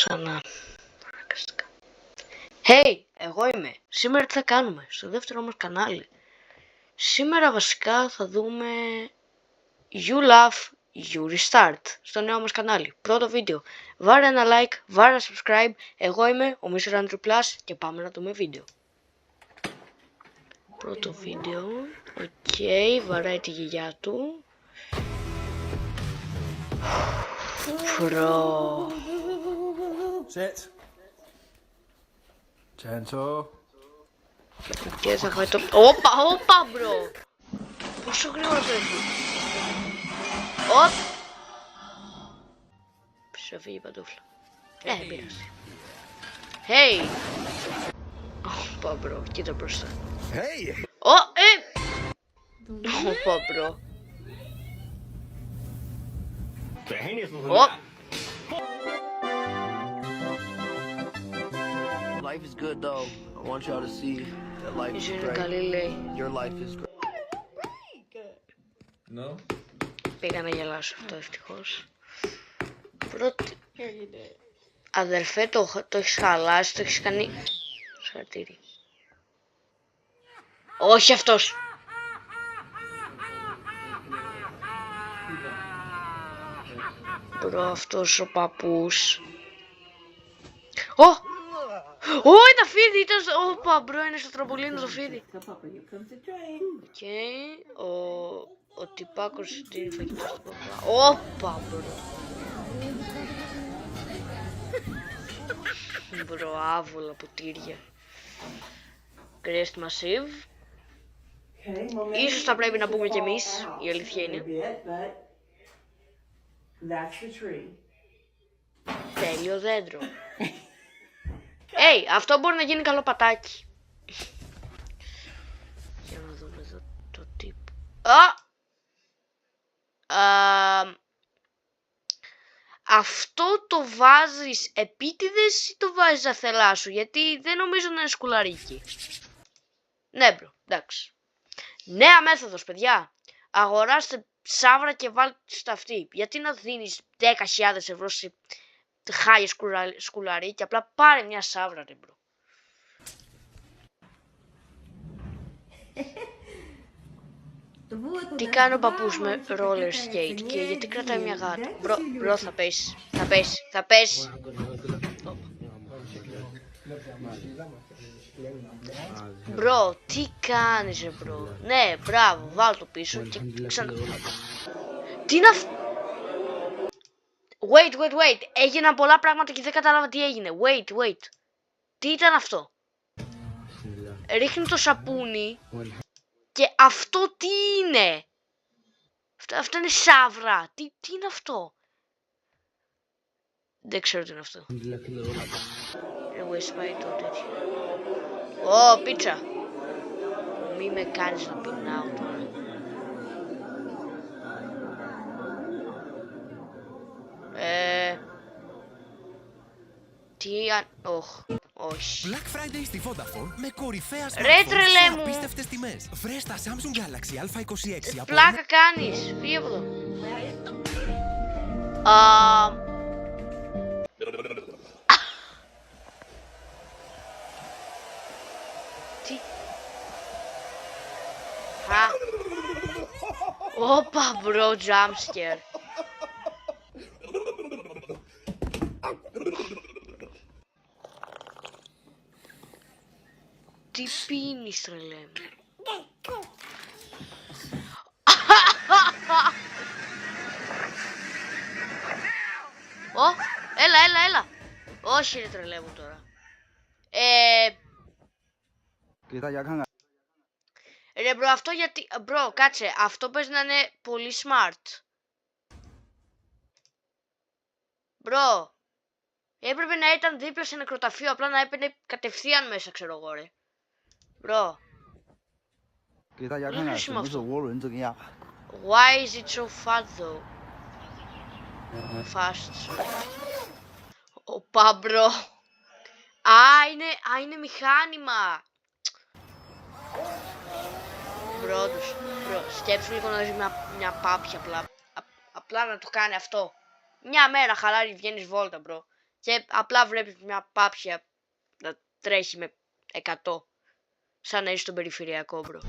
Ξανά. Hey, εγώ είμαι. Σήμερα τι θα κάνουμε στο δεύτερο μας κανάλι. Σήμερα βασικά θα δούμε You Love, You Restart στο νέο μας κανάλι. Πρώτο βίντεο. Βάρε ένα like, βάρε ένα subscribe. Εγώ είμαι ο Mr. Andrew Plus και πάμε να δούμε βίντεο. Πρώτο βίντεο. Οκ, βαράει τη γιαγιά του. Φρό. Sit. Gentle. Και θα φάει το... Όπα μπρο. Πόσο γρήγορα το έχει. Οπ. Σου φύγει η παντούφλα. Δεν πειράζει. Hey. Όπα μπρο, κοίτα μπροστά. Hey! Όπα μπρο. Οπ. Life is good though. I want y'all to see that life is Είναι great. καλή λέει. Your life is great. No? Πήγα να γελάσω αυτό ευτυχώς. Πρώτη. Αδερφέ, το έχεις χαλάσει, το έχεις κάνει... Συγχαρητήρια. Όχι αυτός. Μπρο, αυτός ο παππούς. Ήταν φίδι, ήταν στο... Όπα, μπρο, είναι στο τραμπολίνο το φίδι. Οκ, ο τυπάκος τι φαγητό στο παπά. Όπα, μπρο. Μπρο, άβολα ποτήρια. Crest Massive. Ίσως θα πρέπει να πούμε κι εμείς, η αλήθεια είναι. Τέλειο δέντρο. Αυτό μπορεί να γίνει καλό πατάκι. Για να δούμε εδώ το τύπο. Αυτό το βάζεις επίτηδες ή το βάζεις αθελά σου? Γιατί δεν νομίζω να είναι σκουλαρίκι. Ναι μπρο, εντάξει. Νέα μέθοδος παιδιά. Αγοράστε σαύρα και βάλτε στα αυτή. Γιατί να δίνεις 10.000 ευρώ σε χάλια σκουλαρίκι? Απλά πάρε μια σαύρα ρε μπρο. Τι κάνει ο παππούς με roller skate και γιατί κρατάει μια γάτα? Μπρο, θα πέσει. Θα πέσει. Μπρο, τι κάνεις ρε μπρο? Ναι, μπράβο, βάλ το πίσω και ξανά. Τι είναι αυτό? Wait. Έγιναν πολλά πράγματα και δεν κατάλαβα τι έγινε. Wait. Τι ήταν αυτό? Ρίχνει το σαπούνι. Και αυτό τι είναι? Αυτό είναι σαύρα. Τι είναι αυτό? Δεν ξέρω τι είναι αυτό. Εγώ σπάει το τέτοιο. Πίτσα. Μη με κάνεις να πεινάω τώρα. Όχι. Black Friday στη Vodafone με κορυφαία Ρε τρελέ μου. απίστευτες τιμές. Βρες τα Samsung Galaxy A26 από... Πλάκα κάνεις. Φύγε από εδώ. Τι? Όπα μπρο, jump scare. Τι πίνεις τρελέ μου? Έλα. Όχι ρε τρελέ μου τώρα. Ρε μπρο, αυτό γιατί... Μπρο, κάτσε, αυτό παίζει να είναι πολύ smart. Μπρο, έπρεπε να ήταν δίπλα σε νεκροταφείο, απλά να έπαιρνε κατευθείαν μέσα, ξέρω εγώ ρε. Μπρο. Πολύ χρήσιμο αυτό. Why is it so fat though? Fast. Οπα μπρο. Είναι μηχάνημα. Μπρο, σκέψου λίγο να δεις μια πάπια απλά να το κάνει αυτό. Μια μέρα χαλάρι βγαίνεις βόλτα μπρο. Και απλά βλέπεις μια πάπια να τρέχει με 100. Σαν να είσαι στον περιφερειακό, μπρο.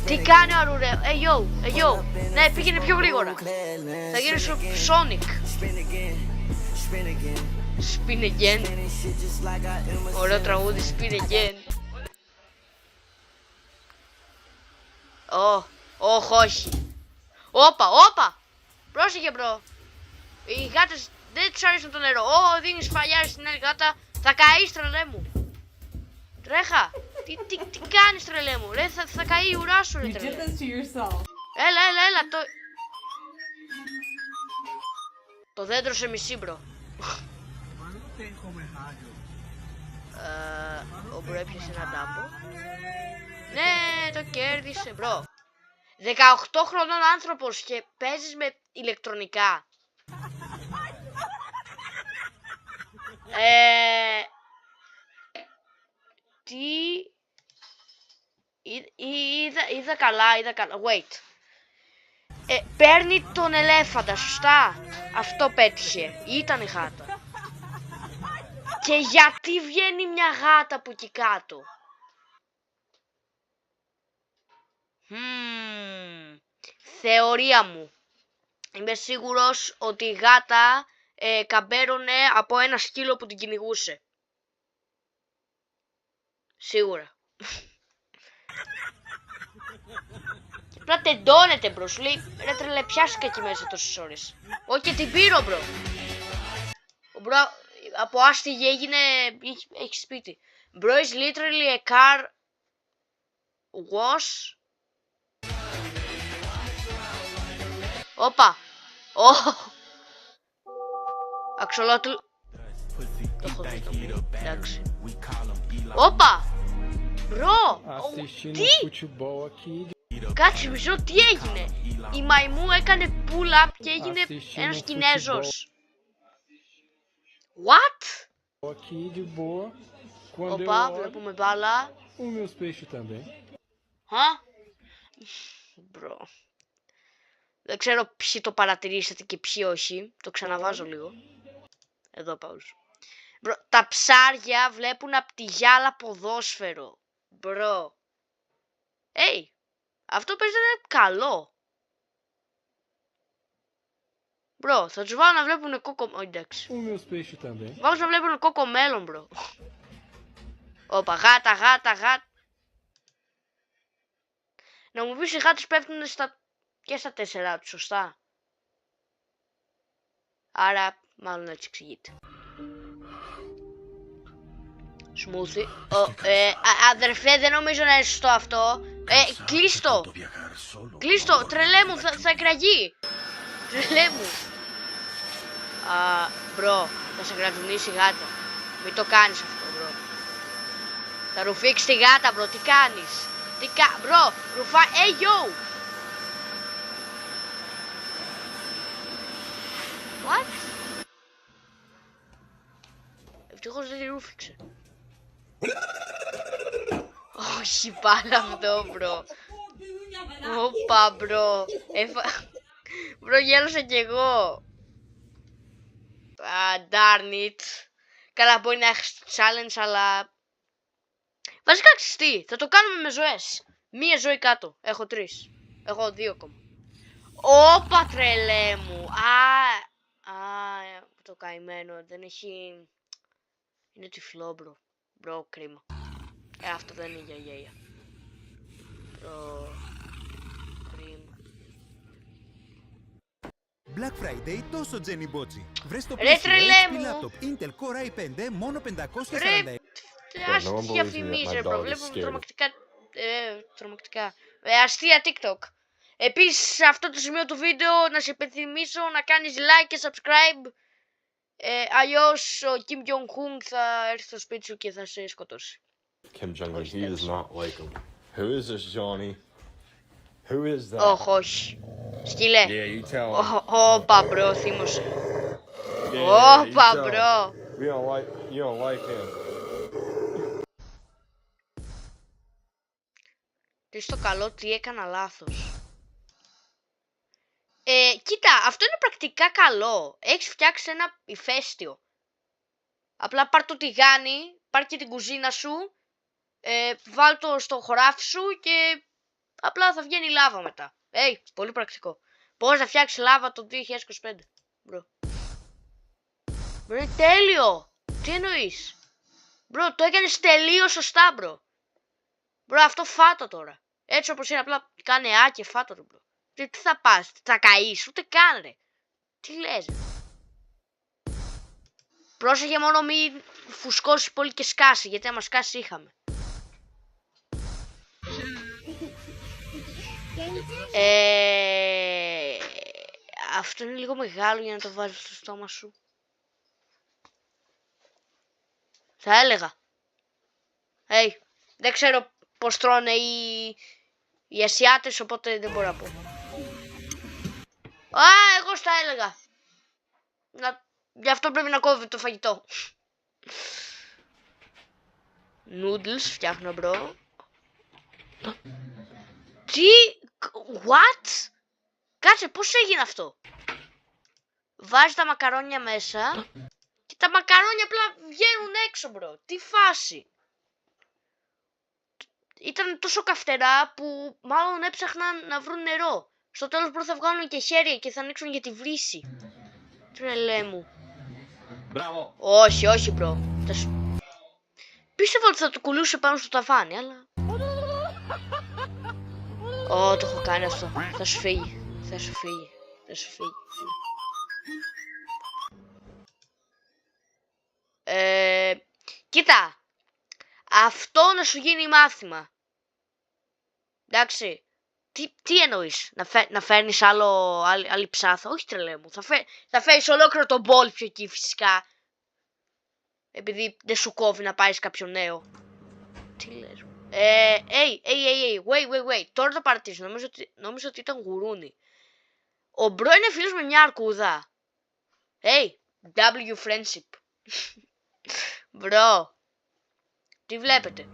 Τι κάνει ο Αρουρέ, yo, ναι, πήγαινε πιο γρήγορα. Θα γίνεις ο Sonic. Spin again. Ωραίο τραγούδι, spin again. Όχι. Όπα. Πρόσεχε, μπρο. Οι γάτες δεν τους αρέσουν το νερό. Δίνεις φαλιάρι στην άλλη γάτα, θα καείς, τρελέ μου. Τρέχα. Τι κάνεις, τρελέ μου. Ρε, θα καεί η ουρά σου, ρε, τρελέ. Έλα. Το δέντρο σε μισή, μπρο. Ο μπρο έπιασε ένα τάμπο. Ναι, το κέρδισε, μπρο. 18 χρονών άνθρωπος και παίζεις με ηλεκτρονικά. Τι... Είδα καλά. Wait. Παίρνει τον ελέφαντα, σωστά. Αυτό πέτυχε. Ήταν η γάτα. Και γιατί βγαίνει μια γάτα από εκεί κάτω. Θεωρία μου. Είμαι σίγουρος ότι η γάτα καμπέρωνε από ένα σκύλο που την κυνηγούσε. Σίγουρα. Και απλά τεντώνεται, μπρο. Σου λέει, ρε τρελέ, πιάστηκα εκεί μέσα τόσες ώρες. Όχι, και την πήρω, μπρο. Ο μπρο από άστιγη έγινε, έχει σπίτι. Bro is literally a car wash. Όπα. Αξιολότου. Το έχω δει. Εντάξει. Όπα. Μπρο. Τι. Κάτσε μισό, τι έγινε. Η μαϊμού έκανε pull up και έγινε ένας Κινέζος. What? Όπα, βλέπουμε μπάλα. Μπρο. Δεν ξέρω ποιοι το παρατηρήσατε και ποιοι όχι. Το ξαναβάζω λίγο. Εδώ πάω. Μπρο, τα ψάρια βλέπουν από τη γυάλα ποδόσφαιρο. Μπρο. Αυτό παίζει να είναι καλό. Μπρο, θα τους βάλω να βλέπουν κόκο... εντάξει. Βάλω να βλέπουν κόκο μέλλον, μπρο. Όπα, γάτα. Να μου πεις οι γάτες πέφτουν και στα 4 τους, σωστά. Άρα, μάλλον έτσι εξηγείται. Σμούθι. Αδερφέ, δεν νομίζω να είναι σωστό αυτό. Κλείστο, τρελέ μου, θα εκραγεί. Τρελέ μου. Μπρο, θα σε γρατζουνίσει η γάτα. Μην το κάνεις αυτό, μπρο. Θα ρουφήξεις τη γάτα, μπρο, τι κάνεις. Μπρο, ρουφά, yo. What? Ευτυχώς δεν τη ρούφηξε. Όχι πάλι αυτό, μπρο. Όπα, μπρο. Μπρο, γέλασα κι εγώ. Darn it. Καλά, μπορεί να έχεις challenge, αλλά... Βασικά, τι, θα το κάνουμε με ζωές. Μία ζωή κάτω. Έχω 3. Έχω 2 ακόμα. Όπα, τρελέ μου. Το καημένο. Δεν έχει... Είναι τυφλό, μπρο. Μπρο, κρίμα. Αυτό δεν είναι για γέια. Μπρο... Κρίμα. Black Friday τόσο Jenny Bocci. Βρες το Ρε τρελέ μου. laptop Intel Core i5 μόνο 540. Ρε, ας διαφημίζει, ρε, βλέπουμε τρομακτικά. Αστεία TikTok. Επίσης, σε αυτό το σημείο του βίντεο να σε υπενθυμίσω να κάνεις like και subscribe. Αλλιώς ο Kim Jong-un θα έρθει στο σπίτι σου και θα σε σκοτώσει. Kim Jong-un, he does not like him. Who is this Johnny? Who is that? Όχι. Σκύλε. Yeah, you tell him. Όπα, μπρο, θύμωσε. Yeah, Όπα, you tell μπρο. him. You don't like him. Τι στο καλό, τι έκανα λάθος. Κοίτα, αυτό είναι πρακτικά καλό. Έχεις φτιάξει ένα ηφαίστειο. Απλά πάρ' το τηγάνι, πάρ' και την κουζίνα σου, βάλ' το στο χωράφι σου και απλά θα βγαίνει λάβα μετά. Πολύ πρακτικό. Πώς να φτιάξει λάβα το 2025, μπρο. Μπρο, είναι τέλειο. Τι εννοείς? Μπρο, το έκανες τελείως σωστά, μπρο. Μπρο, αυτό φάτο τώρα. Έτσι όπως είναι, απλά κάνε και φάτο του, μπρο. Τι θα πας, θα καείς, ούτε καν, ρε. Τι λες? Πρόσεχε μόνο μην φουσκώσει πολύ και σκάσει, γιατί άμα σκάσει είχαμε. Αυτό είναι λίγο μεγάλο για να το βάζεις στο στόμα σου. Θα έλεγα. Δεν ξέρω πώς τρώνε οι Ασιάτες, οπότε δεν μπορώ να πω. Εγώ στα έλεγα. Γι' αυτό πρέπει να κόβει το φαγητό. Noodles φτιάχνω, μπρο. Τι? What? Κάτσε, πώς έγινε αυτό? Βάζει τα μακαρόνια μέσα και τα μακαρόνια απλά βγαίνουν έξω, μπρο. Τι φάση? Ήταν τόσο καυτερά που μάλλον έψαχναν να βρουν νερό. Στο τέλος, μπρο, θα βγάλουν και χέρια και θα ανοίξουν για τη βρύση. Τρελέ μου. Μπράβο. Όχι, μπρο. Πίστευα ότι θα το κουλούσε πάνω στο ταβάνι, αλλά... Το έχω κάνει αυτό. Θα σου φύγει. Κοίτα. Αυτό να σου γίνει μάθημα. Εντάξει. Τι εννοείς? Να φέρνεις άλλη ψάθα? Όχι, τρελέ μου. Θα φέρεις ολόκληρο τον μπόλπιο εκεί, φυσικά. Επειδή δεν σου κόβει να πάρεις κάποιο νέο. Τι λες? Wait. Τώρα το παρατήσω. Νόμιζα ότι ήταν γουρούνι. Ο μπρο είναι φίλος με μια αρκούδα. W friendship. Μπρο. Τι βλέπετε?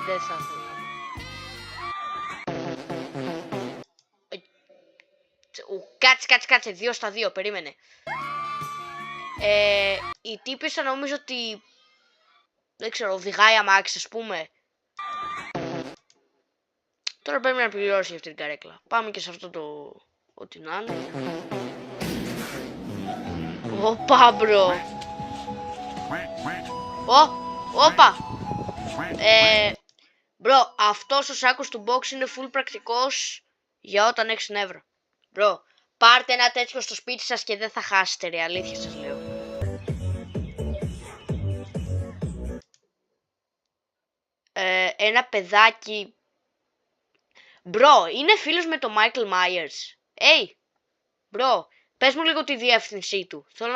Δεν θα ήθελα. Κάτσε, 2 στα 2, περίμενε. Η τύπισσα νομίζω ότι... Δεν ξέρω, οδηγάει αμάξι, ας πούμε. Τώρα πρέπει να πληρώσει αυτή την καρέκλα. Πάμε και σε αυτό το... Ό,τι να είναι. Οπα, μπρο. Όπα. Μπρο, αυτός ο σάκος του box είναι full πρακτικός για όταν έχεις νεύρα. Μπρο, πάρτε ένα τέτοιο στο σπίτι σας και δεν θα χάσετε, ρε, αλήθεια σας λέω. Ένα παιδάκι... Μπρο, είναι φίλος με τον Michael Myers. Μπρο, πες μου λίγο τη διεύθυνσή του. Θέλω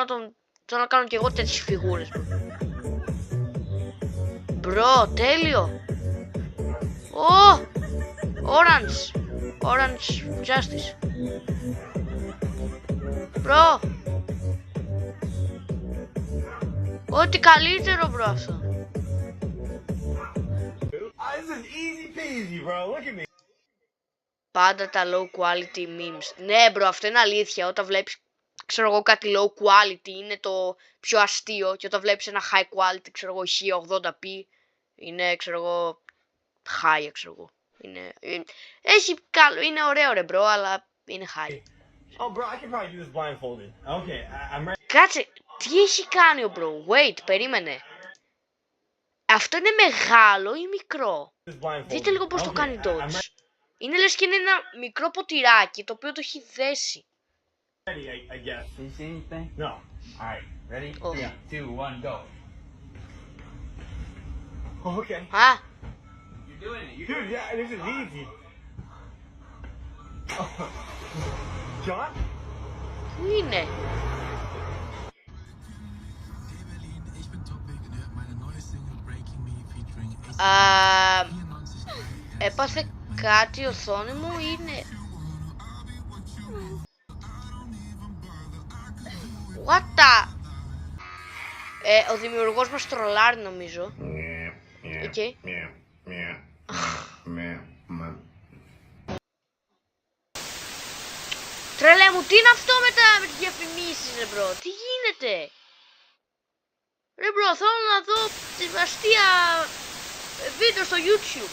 να κάνω κι εγώ τέτοιες φιγούρες. Μπρο, τέλειο. Orange Justice. Μπρο. Ό,τι καλύτερο, μπρο, αυτό. Πάντα τα low quality memes. Ναι, μπρο, αυτό είναι αλήθεια. Όταν βλέπεις, ξέρω εγώ, κάτι low quality είναι το πιο αστείο. Και όταν βλέπεις ένα high quality, ξέρω εγώ, 1080p, είναι, ξέρω εγώ, high, ξέρω εγώ. Έχει καλό, είναι ωραίο, ρε, μπρο, αλλά είναι high. Oh, bro, I can probably do this blindfolded. Okay, I'm ready. Κάτσε, τι έχει κάνει ο μπρο? Wait, περίμενε. Αυτό είναι μεγάλο ή μικρό? Δείτε λίγο πώς το κάνει dodge. Είναι λες και είναι ένα μικρό ποτηράκι το οποίο το έχει δέσει. Ready, I guess. Did you see anything? No. Alright, ready? Oh. 3, 2, 1, go. Oh, okay. You're doing it. Dude, yeah, this is easy. John? Πού είναι? Έπαθε κάτι η οθόνη μου, είναι... What the... ο δημιουργός μας τρολάρει, νομίζω. Okay. Τι είναι αυτό με τις διαφημίσεις ρε μπρο, τι γίνεται? Ρε μπρο, θέλω να δω αστεία βίντεο στο YouTube.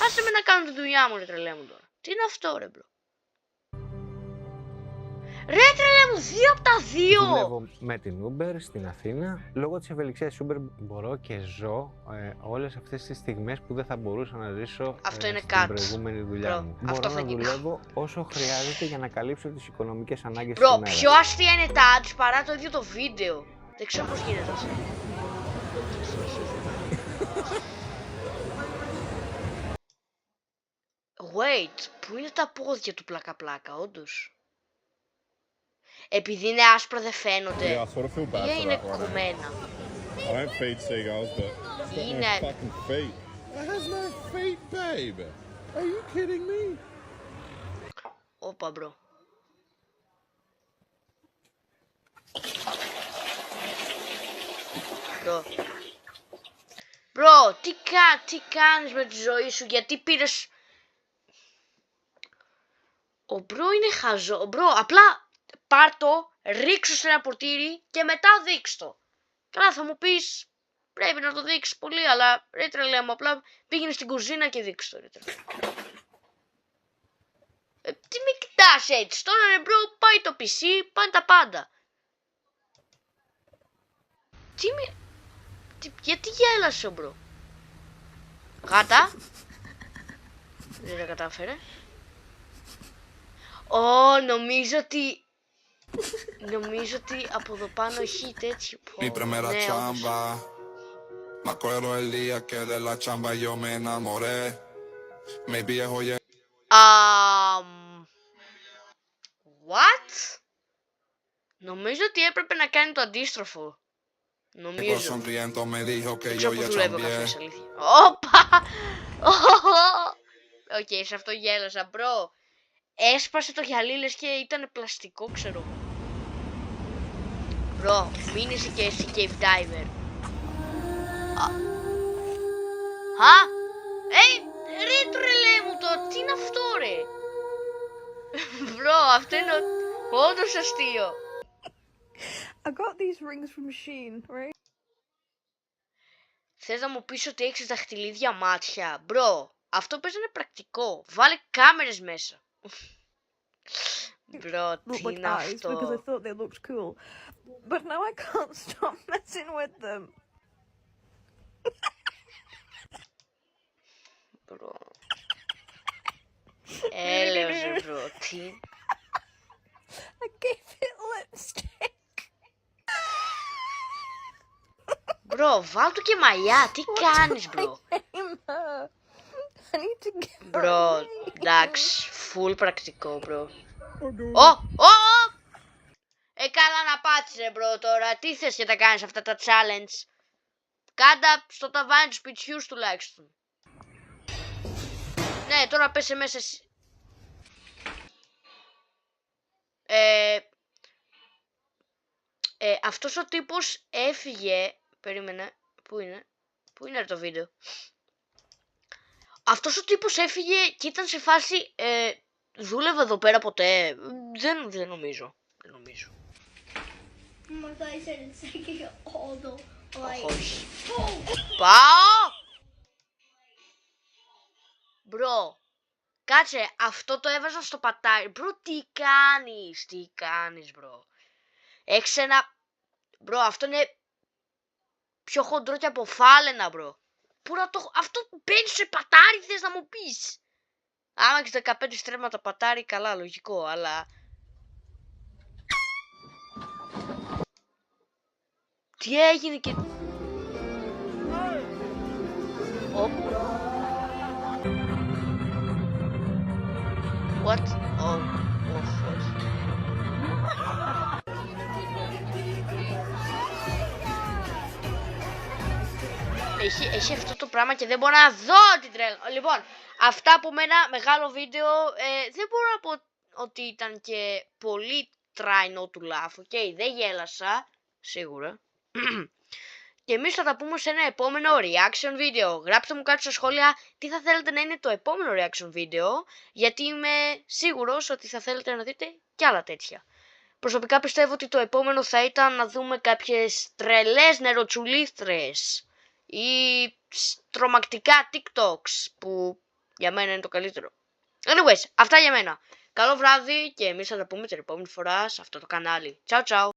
Άσε με να κάνω τη δουλειά μου ρε τρελέ μου τώρα. Τι είναι αυτό ρε μπρο? Ρε τρελέ μου, 2 από τα 2! Δουλεύω με την Uber στην Αθήνα. Λόγω της ευελιξίας της Uber μπορώ και ζω όλες αυτές τις στιγμές που δεν θα μπορούσα να ζήσω Αυτό είναι στην cut. προηγούμενη δουλειά Bro, μου. αυτό Μπορώ θα να γίνει. δουλεύω όσο χρειάζεται για να καλύψω τις οικονομικές ανάγκες Μπρο, της ημέρας. πιο αστεία είναι τα ads παρά το ίδιο το βίντεο. Δεν ξέρω πώς γίνεται αυτό. Wait, πού είναι τα πόδια του πλάκα-πλάκα, όντως? Επειδή είναι άσπρα δεν φαίνονται. Yeah, I sort of feel bad Ή for είναι that one. κομμένα. I don't feed seagulls, but it's got no Είναι... fucking feet. It has no feet, babe. Are you kidding me? Όπα μπρο. Μπρο. Μπρο, τι κάνεις με τη ζωή σου, γιατί πήρες... Ο μπρο είναι χαζό. Μπρο, απλά πάρ' το, ρίξω σε ένα ποτήρι και μετά δείξ' το. Καλά θα μου πεις, πρέπει να το δείξεις πολύ, αλλά ρε τρελέ μου, απλά πήγαινε στην κουζίνα και δείξ' το ρε τρελέ. Τι με κοιτάς έτσι, τώρα ρε μπρο, πάει το PC, πάνε τα πάντα. Γιατί γέλασε ο μπρο? Γάτα. Δεν τα κατάφερε. Νομίζω ότι από εδώ πάνω έχει τέτοιο. Mi primera Ναι, όμως. chamba. Me acuerdo el día que de la chamba yo me enamoré. Mi viejo llegó What? Νομίζω ότι έπρεπε να κάνει το αντίστροφο. Νομίζω. sonriendo, me dijo que Δεν yo ξέρω πώς ya δουλεύει ο cambié. καφές, αλήθεια. Όπα! Οκ, σε αυτό γέλασα, μπρο. Έσπασε το γυαλί λες και ήταν πλαστικό, ξέρω. Μπρο, μην είσαι και εσύ cave diver. Ρε τρελέ μου το, τι είναι αυτό ρε? Μπρο, αυτό είναι όντως αστείο. I got these rings from Shein, right? Θες να μου πεις ότι έχεις δαχτυλίδια μάτια? Μπρο, αυτό παίζει είναι πρακτικό. Βάλε κάμερες μέσα. Μπρο, τι Look like είναι eyes because I αυτό? thought they looked cool. But now I can't stop messing with them. Μπρο. Έλεος ρε μπρο, τι... I gave it lipstick. Μπρο, βάλ του και μαλλιά, τι κάνεις μπρο? Name her. I need to get her Μπρο, a name. εντάξει, full πρακτικό μπρο. Καλά να πάτσεις ρε μπρο τώρα, τι θες και τα κάνεις αυτά τα challenge? Κάντα στο ταβάνι του σπιτιού σου τουλάχιστον. Ναι, τώρα πέσε μέσα εσύ. Αυτός ο τύπος έφυγε. Περίμενε. Πού είναι το βίντεο? Αυτός ο τύπος έφυγε και ήταν σε φάση δούλευε εδώ πέρα ποτέ? Δεν νομίζω. Oh my god, I said it's like all the like. Όχι. Πάω! Μπρο, κάτσε, αυτό το έβαζα στο πατάρι. Μπρο, τι κάνεις μπρο? Έχεις ένα... Μπρο, αυτό είναι πιο χοντρό και από φάλαινα μπρο. Πού να το... Αυτό μπαίνει σε πατάρι θες να μου πεις? Άμα έχεις 15 στρέμματα πατάρι, καλά, λογικό, αλλά... Τι έγινε και... What? Όχι. Έχει αυτό το πράγμα και δεν μπορώ να δω την τρέλα. Λοιπόν, αυτά από μένα, μεγάλο βίντεο. Δεν μπορώ να πω ότι ήταν και πολύ try not to laugh. Okay, δεν γέλασα, σίγουρα. και εμείς θα τα πούμε σε ένα επόμενο reaction video. Γράψτε μου κάτω στα σχόλια τι θα θέλετε να είναι το επόμενο reaction video, γιατί είμαι σίγουρος ότι θα θέλετε να δείτε κι άλλα τέτοια. Προσωπικά πιστεύω ότι το επόμενο θα ήταν να δούμε κάποιες τρελές νεροτσουλήθρες ή τρομακτικά TikToks που για μένα είναι το καλύτερο. Anyways, αυτά για μένα. Καλό βράδυ και εμείς θα τα πούμε την επόμενη φορά σε αυτό το κανάλι. Ciao ciao!